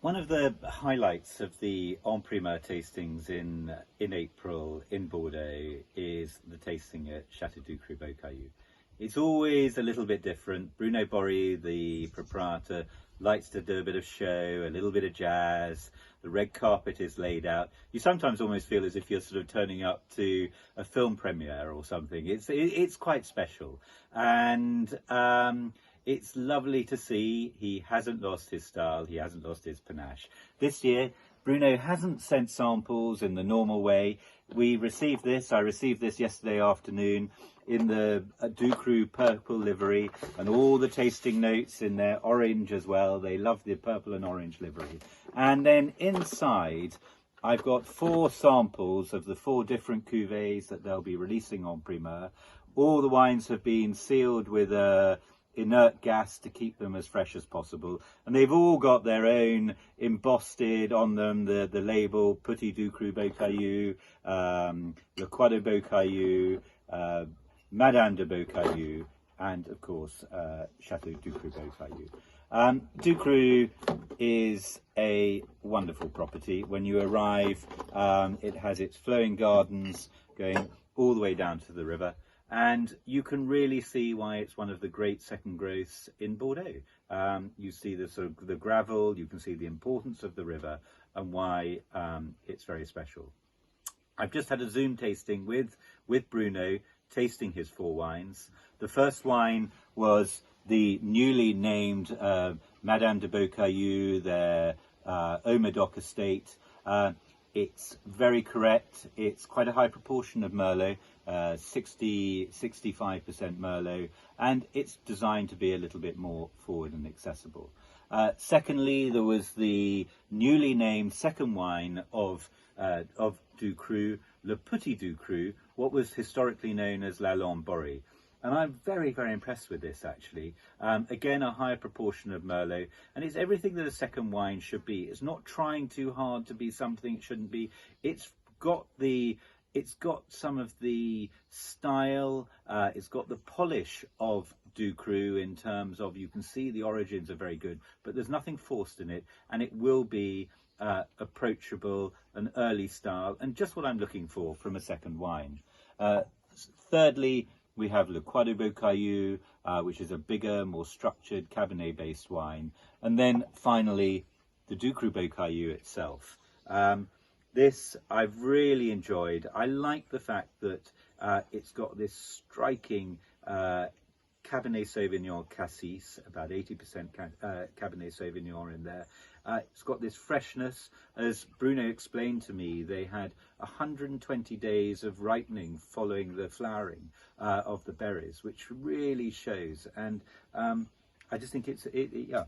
One of the highlights of the En Primeur tastings in April in Bordeaux is the tasting at Chateau Ducru-Beaucaillou. It's always a little bit different. Bruno Borry, the proprietor, likes to do a bit of show, a little bit of jazz. The red carpet is laid out. You sometimes almost feel as if you're sort of turning up to a film premiere or something. It's quite special, and it's lovely to see. He hasn't lost his style. He hasn't lost his panache. This year, Bruno hasn't sent samples in the normal way. I received this yesterday afternoon in the Ducru purple livery, and all the tasting notes in there, orange as well. They love the purple and orange livery. And then inside, I've got 4 samples of the 4 different cuvées that they'll be releasing en primeur. All the wines have been sealed with a inert gas to keep them as fresh as possible, and they've all got their own embossed on them the label Petit Ducru-Beaucaillou, Le Chateau Beaucaillou, Madame de Beaucaillou, and of course Chateau Ducru-Beaucaillou. Ducru is a wonderful property. When you arrive, it has its flowing gardens going all the way down to the river, and you can really see why it's one of the great second growths in Bordeaux. You see the sort of the gravel, you can see the importance of the river, and why it's very special. I've just had a Zoom tasting with Bruno, tasting his 4 wines. The first wine was the newly named Madame de Beaucaillou, their Haut-Médoc estate. It's very correct. It's quite a high proportion of Merlot, 65% Merlot, and it's designed to be a little bit more forward and accessible. Secondly, there was the newly named second wine of Ducru, Le Petit Ducru, what was historically known as La Lambe Borry. And I'm very, very impressed with this, actually. Again, a higher proportion of Merlot, and it's everything that a second wine should be. It's not trying too hard to be something it shouldn't be. It's got some of the style, it's got the polish of Ducru in terms of, you can see the origins are very good, but there's nothing forced in it, and it will be approachable, an early style, and just what I'm looking for from a second wine. Thirdly, we have Le Chateau Beaucaillou, which is a bigger, more structured Cabernet-based wine. And then finally, the Ducru-Beaucaillou itself. This I've really enjoyed. I like the fact that it's got this striking Cabernet Sauvignon Cassis, about 80% Cabernet Sauvignon in there. It's got this freshness. As Bruno explained to me, they had 120 days of ripening following the flowering of the berries, which really shows. And I just think yeah.